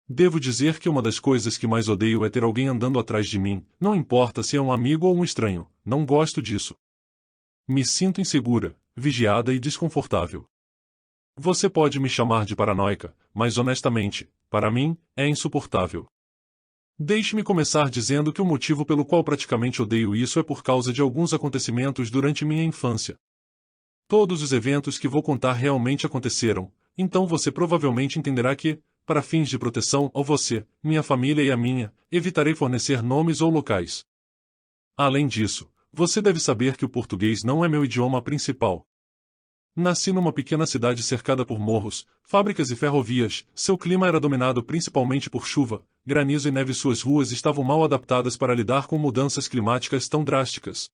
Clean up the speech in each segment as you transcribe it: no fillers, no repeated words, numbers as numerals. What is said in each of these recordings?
Devo dizer que uma das coisas que mais odeio é ter alguém andando atrás de mim, não importa se é um amigo ou um estranho, não gosto disso. Me sinto insegura, vigiada e desconfortável. Você pode me chamar de paranoica, mas honestamente, para mim, é insuportável. Deixe-me começar dizendo que o motivo pelo qual praticamente odeio isso é por causa de alguns acontecimentos durante minha infância. Todos os eventos que vou contar realmente aconteceram, então você provavelmente entenderá que, para fins de proteção a você, minha família e a minha, evitarei fornecer nomes ou locais. Além disso, você deve saber que o português não é meu idioma principal. Nasci numa pequena cidade cercada por morros, fábricas e ferrovias, seu clima era dominado principalmente por chuva, granizo e neve. Suas ruas estavam mal adaptadas para lidar com mudanças climáticas tão drásticas.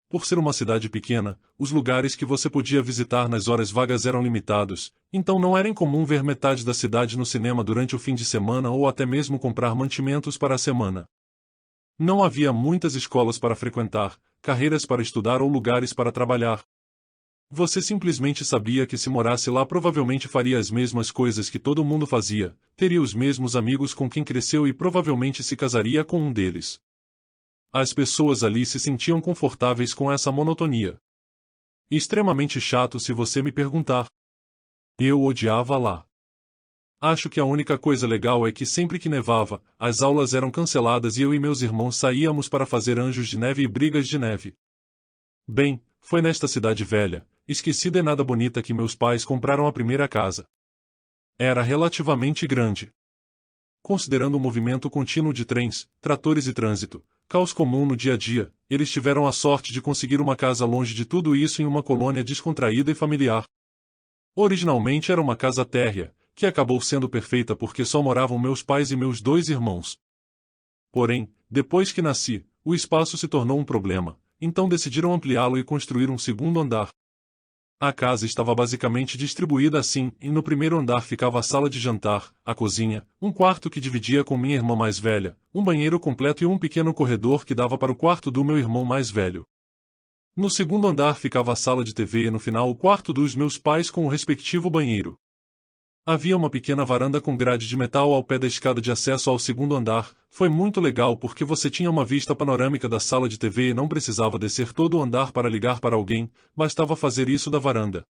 Por ser uma cidade pequena, os lugares que você podia visitar nas horas vagas eram limitados, então não era incomum ver metade da cidade no cinema durante o fim de semana ou até mesmo comprar mantimentos para a semana. Não havia muitas escolas para frequentar, carreiras para estudar ou lugares para trabalhar. Você simplesmente sabia que se morasse lá provavelmente faria as mesmas coisas que todo mundo fazia, teria os mesmos amigos com quem cresceu e provavelmente se casaria com um deles. As pessoas ali se sentiam confortáveis com essa monotonia. Extremamente chato se você me perguntar. Eu odiava lá. Acho que a única coisa legal é que sempre que nevava, as aulas eram canceladas e eu e meus irmãos saíamos para fazer anjos de neve e brigas de neve. Bem, foi nesta cidade velha, esquecida e nada bonita que meus pais compraram a primeira casa. Era relativamente grande. Considerando o movimento contínuo de trens, tratores e trânsito, caos comum no dia a dia, eles tiveram a sorte de conseguir uma casa longe de tudo isso em uma colônia descontraída e familiar. Originalmente era uma casa térrea, que acabou sendo perfeita porque só moravam meus pais e meus dois irmãos. Porém, depois que nasci, o espaço se tornou um problema, então decidiram ampliá-lo e construir um segundo andar. A casa estava basicamente distribuída assim, e no primeiro andar ficava a sala de jantar, a cozinha, um quarto que dividia com minha irmã mais velha, um banheiro completo e um pequeno corredor que dava para o quarto do meu irmão mais velho. No segundo andar ficava a sala de TV e no final o quarto dos meus pais com o respectivo banheiro. Havia uma pequena varanda com grade de metal ao pé da escada de acesso ao segundo andar. Foi muito legal porque você tinha uma vista panorâmica da sala de TV e não precisava descer todo o andar para ligar para alguém, bastava fazer isso da varanda.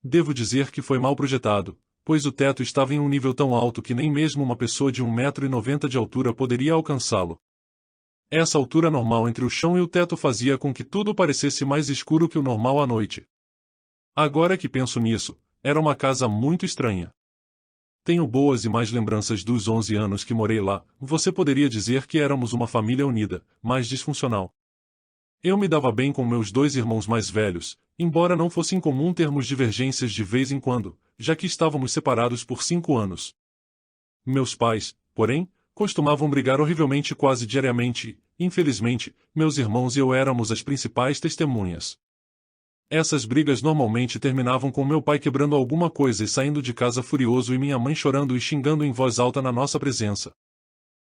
Devo dizer que foi mal projetado, pois o teto estava em um nível tão alto que nem mesmo uma pessoa de 1,90 m de altura poderia alcançá-lo. Essa altura normal entre o chão e o teto fazia com que tudo parecesse mais escuro que o normal à noite. Agora que penso nisso, era uma casa muito estranha. Tenho boas e mais lembranças dos 11 anos que morei lá. Você poderia dizer que éramos uma família unida, mas disfuncional. Eu me dava bem com meus dois irmãos mais velhos, embora não fosse incomum termos divergências de vez em quando, já que estávamos separados por 5 anos. Meus pais, porém, costumavam brigar horrivelmente quase diariamente e, infelizmente, meus irmãos e eu éramos as principais testemunhas. Essas brigas normalmente terminavam com meu pai quebrando alguma coisa e saindo de casa furioso e minha mãe chorando e xingando em voz alta na nossa presença.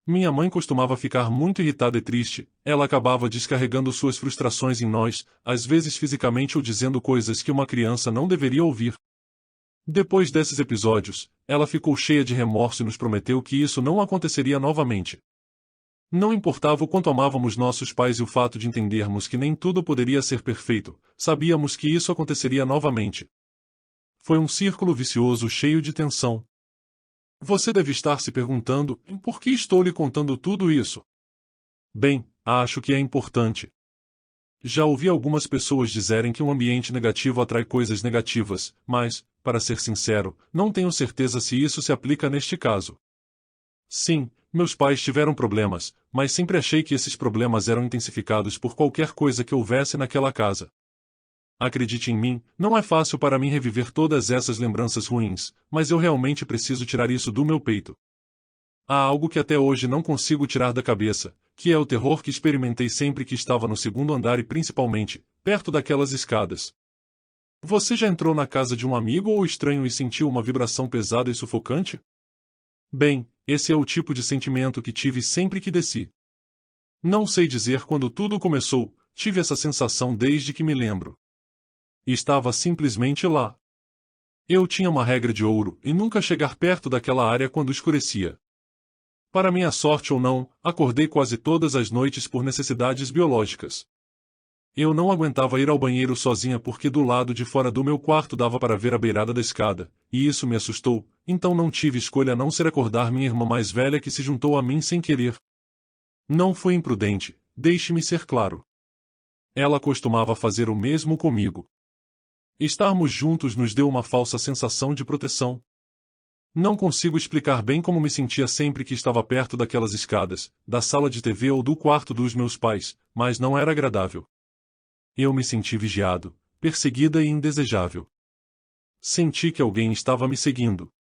Minha mãe costumava ficar muito irritada e triste, ela acabava descarregando suas frustrações em nós, às vezes fisicamente ou dizendo coisas que uma criança não deveria ouvir. Depois desses episódios, ela ficou cheia de remorso e nos prometeu que isso não aconteceria novamente. Não importava o quanto amávamos nossos pais e o fato de entendermos que nem tudo poderia ser perfeito, sabíamos que isso aconteceria novamente. Foi um círculo vicioso cheio de tensão. Você deve estar se perguntando, por que estou lhe contando tudo isso? Bem, acho que é importante. Já ouvi algumas pessoas dizerem que um ambiente negativo atrai coisas negativas, mas, para ser sincero, não tenho certeza se isso se aplica neste caso. Sim, meus pais tiveram problemas, mas sempre achei que esses problemas eram intensificados por qualquer coisa que houvesse naquela casa. Acredite em mim, não é fácil para mim reviver todas essas lembranças ruins, mas eu realmente preciso tirar isso do meu peito. Há algo que até hoje não consigo tirar da cabeça, que é o terror que experimentei sempre que estava no segundo andar e principalmente, perto daquelas escadas. Você já entrou na casa de um amigo ou estranho e sentiu uma vibração pesada e sufocante? Bem, esse é o tipo de sentimento que tive sempre que desci. Não sei dizer quando tudo começou, tive essa sensação desde que me lembro. Estava simplesmente lá. Eu tinha uma regra de ouro e nunca chegar perto daquela área quando escurecia. Para minha sorte ou não, acordei quase todas as noites por necessidades biológicas. Eu não aguentava ir ao banheiro sozinha porque do lado de fora do meu quarto dava para ver a beirada da escada, e isso me assustou, então não tive escolha a não ser acordar minha irmã mais velha que se juntou a mim sem querer. Não fui imprudente, deixe-me ser claro. Ela costumava fazer o mesmo comigo. Estarmos juntos nos deu uma falsa sensação de proteção. Não consigo explicar bem como me sentia sempre que estava perto daquelas escadas, da sala de TV ou do quarto dos meus pais, mas não era agradável. Eu me senti vigiado, perseguida e indesejável. Senti que alguém estava me seguindo.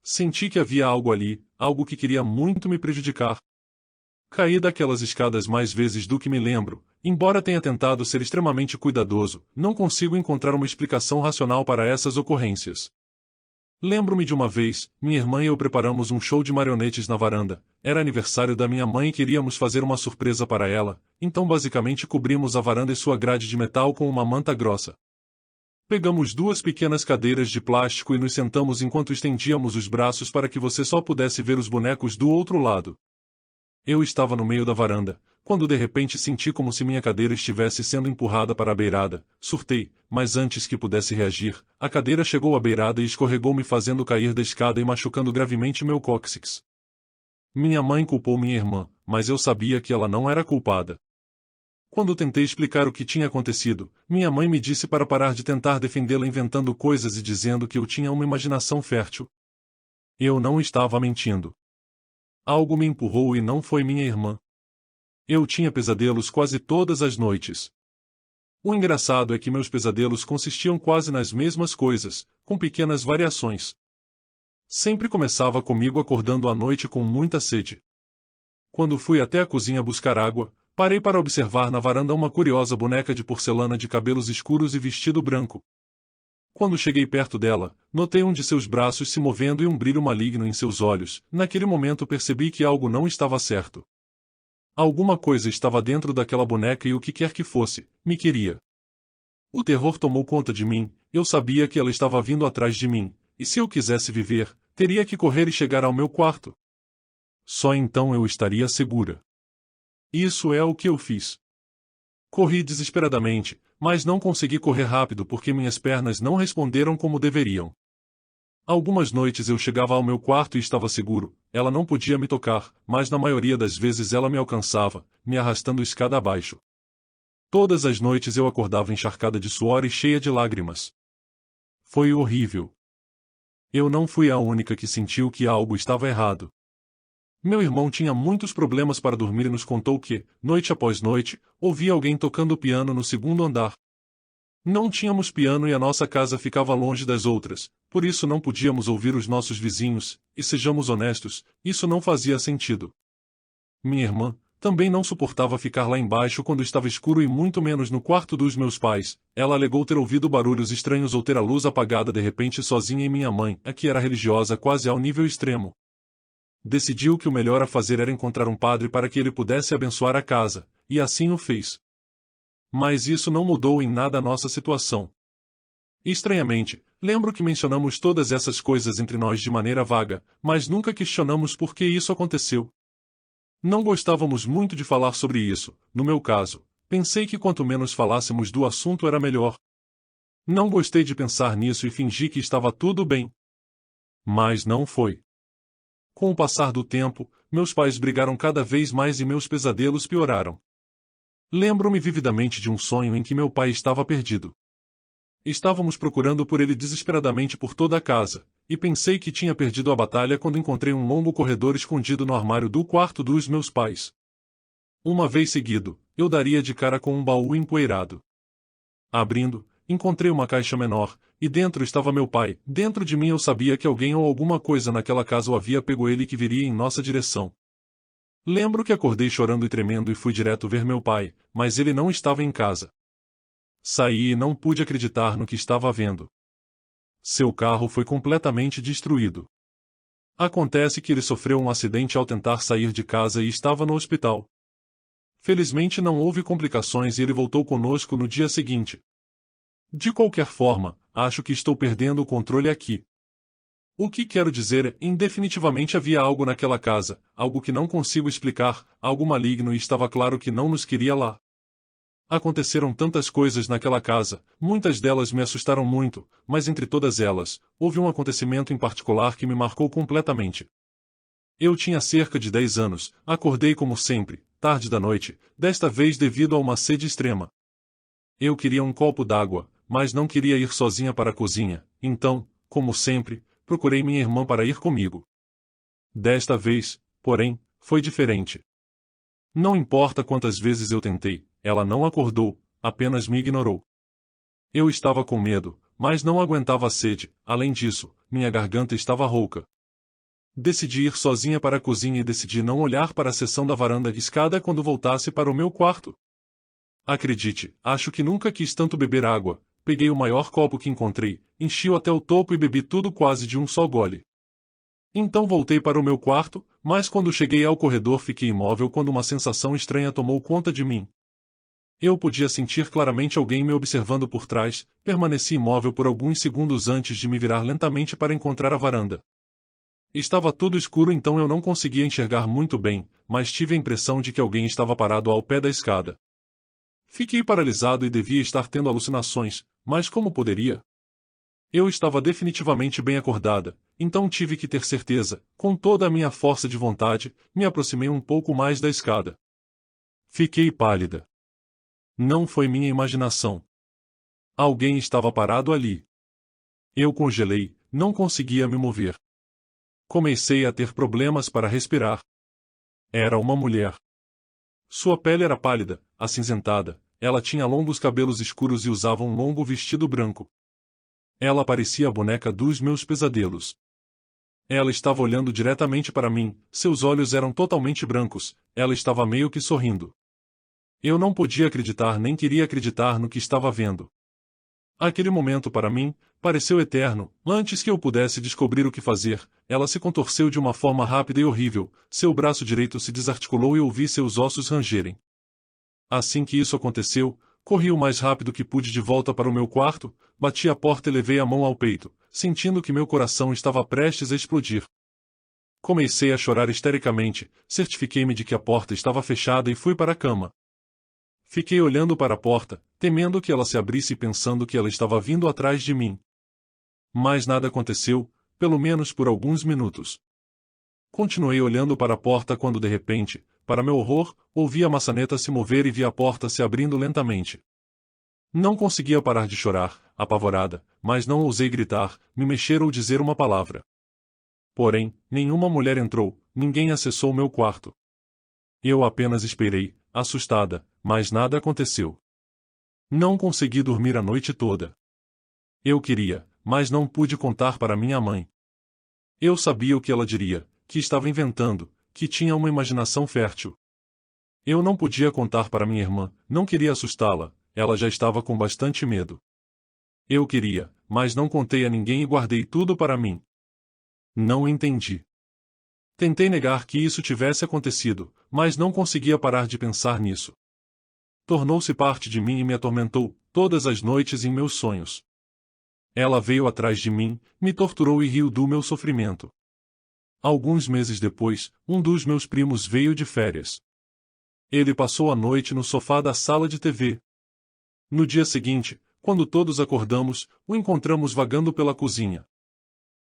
Senti que havia algo ali, algo que queria muito me prejudicar. Caí daquelas escadas mais vezes do que me lembro, embora tenha tentado ser extremamente cuidadoso, não consigo encontrar uma explicação racional para essas ocorrências. Lembro-me de uma vez, minha irmã e eu preparamos um show de marionetes na varanda. Era aniversário da minha mãe e queríamos fazer uma surpresa para ela, então basicamente cobrimos a varanda e sua grade de metal com uma manta grossa. Pegamos 2 pequenas cadeiras de plástico e nos sentamos enquanto estendíamos os braços para que você só pudesse ver os bonecos do outro lado. Eu estava no meio da varanda, quando de repente senti como se minha cadeira estivesse sendo empurrada para a beirada. Surtei, mas antes que pudesse reagir, a cadeira chegou à beirada e escorregou me fazendo cair da escada e machucando gravemente meu cóccix. Minha mãe culpou minha irmã, mas eu sabia que ela não era culpada. Quando tentei explicar o que tinha acontecido, minha mãe me disse para parar de tentar defendê-la inventando coisas e dizendo que eu tinha uma imaginação fértil. Eu não estava mentindo. Algo me empurrou e não foi minha irmã. Eu tinha pesadelos quase todas as noites. O engraçado é que meus pesadelos consistiam quase nas mesmas coisas, com pequenas variações. Sempre começava comigo acordando à noite com muita sede. Quando fui até a cozinha buscar água, parei para observar na varanda uma curiosa boneca de porcelana de cabelos escuros e vestido branco. Quando cheguei perto dela, notei um de seus braços se movendo e um brilho maligno em seus olhos. Naquele momento percebi que algo não estava certo. Alguma coisa estava dentro daquela boneca e o que quer que fosse, me queria. O terror tomou conta de mim, eu sabia que ela estava vindo atrás de mim, e se eu quisesse viver, teria que correr e chegar ao meu quarto. Só então eu estaria segura. Isso é o que eu fiz. Corri desesperadamente, mas não consegui correr rápido porque minhas pernas não responderam como deveriam. Algumas noites eu chegava ao meu quarto e estava seguro, ela não podia me tocar, mas na maioria das vezes ela me alcançava, me arrastando escada abaixo. Todas as noites eu acordava encharcada de suor e cheia de lágrimas. Foi horrível. Eu não fui a única que sentiu que algo estava errado. Meu irmão tinha muitos problemas para dormir e nos contou que, noite após noite, ouvia alguém tocando piano no segundo andar. Não tínhamos piano e a nossa casa ficava longe das outras, por isso não podíamos ouvir os nossos vizinhos, e sejamos honestos, isso não fazia sentido. Minha irmã também não suportava ficar lá embaixo quando estava escuro e muito menos no quarto dos meus pais. Ela alegou ter ouvido barulhos estranhos ou ter a luz apagada de repente sozinha, e minha mãe, a que era religiosa quase ao nível extremo, decidiu que o melhor a fazer era encontrar um padre para que ele pudesse abençoar a casa, e assim o fez. Mas isso não mudou em nada a nossa situação. Estranhamente, lembro que mencionamos todas essas coisas entre nós de maneira vaga, mas nunca questionamos por que isso aconteceu. Não gostávamos muito de falar sobre isso, no meu caso, pensei que quanto menos falássemos do assunto era melhor. Não gostei de pensar nisso e fingi que estava tudo bem. Mas não foi. Com o passar do tempo, meus pais brigaram cada vez mais e meus pesadelos pioraram. Lembro-me vividamente de um sonho em que meu pai estava perdido. Estávamos procurando por ele desesperadamente por toda a casa, e pensei que tinha perdido a batalha quando encontrei um longo corredor escondido no armário do quarto dos meus pais. Uma vez seguido, eu daria de cara com um baú empoeirado. Abrindo, encontrei uma caixa menor, e dentro estava meu pai. Dentro de mim eu sabia que alguém ou alguma coisa naquela casa o havia pego ele e que viria em nossa direção. Lembro que acordei chorando e tremendo e fui direto ver meu pai, mas ele não estava em casa. Saí e não pude acreditar no que estava vendo. Seu carro foi completamente destruído. Acontece que ele sofreu um acidente ao tentar sair de casa e estava no hospital. Felizmente não houve complicações e ele voltou conosco no dia seguinte. De qualquer forma, acho que estou perdendo o controle aqui. O que quero dizer é, indefinitivamente havia algo naquela casa, algo que não consigo explicar, algo maligno e estava claro que não nos queria lá. Aconteceram tantas coisas naquela casa, muitas delas me assustaram muito, mas entre todas elas, houve um acontecimento em particular que me marcou completamente. Eu tinha cerca de 10 anos, acordei como sempre, tarde da noite, desta vez devido a uma sede extrema. Eu queria um copo d'água, mas não queria ir sozinha para a cozinha, então, como sempre, procurei minha irmã para ir comigo. Desta vez, porém, foi diferente. Não importa quantas vezes eu tentei, ela não acordou, apenas me ignorou. Eu estava com medo, mas não aguentava a sede, além disso, minha garganta estava rouca. Decidi ir sozinha para a cozinha e decidi não olhar para a seção da varanda escada quando voltasse para o meu quarto. Acredite, acho que nunca quis tanto beber água. Peguei o maior copo que encontrei, enchi-o até o topo e bebi tudo quase de um só gole. Então voltei para o meu quarto, mas quando cheguei ao corredor fiquei imóvel quando uma sensação estranha tomou conta de mim. Eu podia sentir claramente alguém me observando por trás, permaneci imóvel por alguns segundos antes de me virar lentamente para encontrar a varanda. Estava tudo escuro então eu não conseguia enxergar muito bem, mas tive a impressão de que alguém estava parado ao pé da escada. Fiquei paralisado e devia estar tendo alucinações, mas como poderia? Eu estava definitivamente bem acordada, então tive que ter certeza, com toda a minha força de vontade, me aproximei um pouco mais da escada. Fiquei pálida. Não foi minha imaginação. Alguém estava parado ali. Eu congelei, não conseguia me mover. Comecei a ter problemas para respirar. Era uma mulher. Sua pele era pálida, acinzentada, ela tinha longos cabelos escuros e usava um longo vestido branco. Ela parecia a boneca dos meus pesadelos. Ela estava olhando diretamente para mim, seus olhos eram totalmente brancos, ela estava meio que sorrindo. Eu não podia acreditar nem queria acreditar no que estava vendo. Aquele momento para mim, pareceu eterno, antes que eu pudesse descobrir o que fazer, ela se contorceu de uma forma rápida e horrível, seu braço direito se desarticulou e ouvi seus ossos rangerem. Assim que isso aconteceu, corri o mais rápido que pude de volta para o meu quarto, bati a porta e levei a mão ao peito, sentindo que meu coração estava prestes a explodir. Comecei a chorar histericamente, certifiquei-me de que a porta estava fechada e fui para a cama. Fiquei olhando para a porta, temendo que ela se abrisse e pensando que ela estava vindo atrás de mim. Mas nada aconteceu, pelo menos por alguns minutos. Continuei olhando para a porta quando de repente, para meu horror, ouvi a maçaneta se mover e vi a porta se abrindo lentamente. Não conseguia parar de chorar, apavorada, mas não ousei gritar, me mexer ou dizer uma palavra. Porém, nenhuma mulher entrou, ninguém acessou meu quarto. Eu apenas esperei, assustada, mas nada aconteceu. Não consegui dormir a noite toda. Eu queria, mas não pude contar para minha mãe. Eu sabia o que ela diria, que estava inventando, que tinha uma imaginação fértil. Eu não podia contar para minha irmã, não queria assustá-la, ela já estava com bastante medo. Eu queria, mas não contei a ninguém e guardei tudo para mim. Não entendi. Tentei negar que isso tivesse acontecido, mas não conseguia parar de pensar nisso. Tornou-se parte de mim e me atormentou, todas as noites em meus sonhos. Ela veio atrás de mim, me torturou e riu do meu sofrimento. Alguns meses depois, um dos meus primos veio de férias. Ele passou a noite no sofá da sala de TV. No dia seguinte, quando todos acordamos, o encontramos vagando pela cozinha.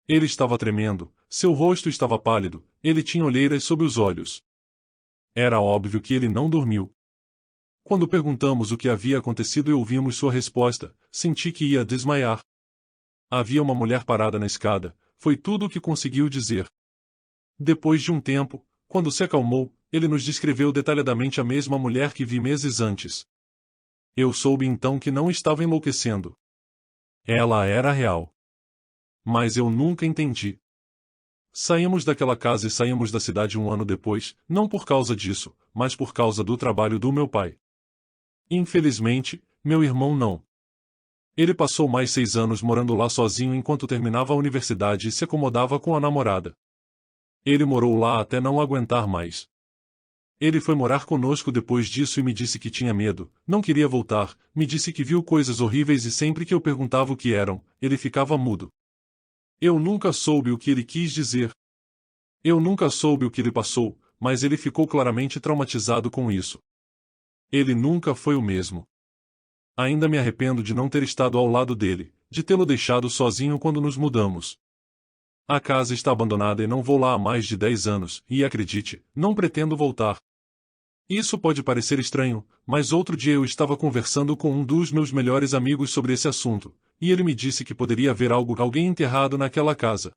Ele estava tremendo, seu rosto estava pálido, ele tinha olheiras sob os olhos. Era óbvio que ele não dormiu. Quando perguntamos o que havia acontecido e ouvimos sua resposta, senti que ia desmaiar. Havia uma mulher parada na escada, foi tudo o que conseguiu dizer. Depois de um tempo, quando se acalmou, ele nos descreveu detalhadamente a mesma mulher que vi meses antes. Eu soube então que não estava enlouquecendo. Ela era real. Mas eu nunca entendi. Saímos daquela casa e saímos da cidade um ano depois, não por causa disso, mas por causa do trabalho do meu pai. Infelizmente, meu irmão não. Ele passou mais 6 anos morando lá sozinho enquanto terminava a universidade e se acomodava com a namorada. Ele morou lá até não aguentar mais. Ele foi morar conosco depois disso e me disse que tinha medo, não queria voltar, me disse que viu coisas horríveis e sempre que eu perguntava o que eram, ele ficava mudo. Eu nunca soube o que ele quis dizer. Eu nunca soube o que lhe passou, mas ele ficou claramente traumatizado com isso. Ele nunca foi o mesmo. Ainda me arrependo de não ter estado ao lado dele, de tê-lo deixado sozinho quando nos mudamos. A casa está abandonada e não vou lá há mais de 10 anos, e acredite, não pretendo voltar. Isso pode parecer estranho, mas outro dia eu estava conversando com um dos meus melhores amigos sobre esse assunto, e ele me disse que poderia haver alguém enterrado naquela casa.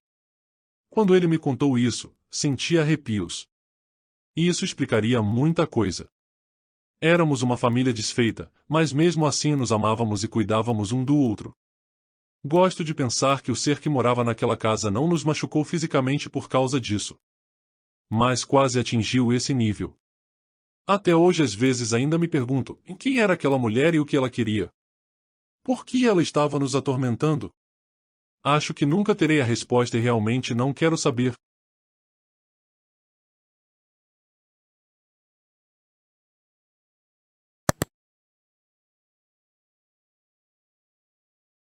Quando ele me contou isso, senti arrepios. E isso explicaria muita coisa. Éramos uma família desfeita, mas mesmo assim nos amávamos e cuidávamos um do outro. Gosto de pensar que o ser que morava naquela casa não nos machucou fisicamente por causa disso. Mas quase atingiu esse nível. Até hoje às vezes ainda me pergunto, quem era aquela mulher e o que ela queria? Por que ela estava nos atormentando? Acho que nunca terei a resposta e realmente não quero saber.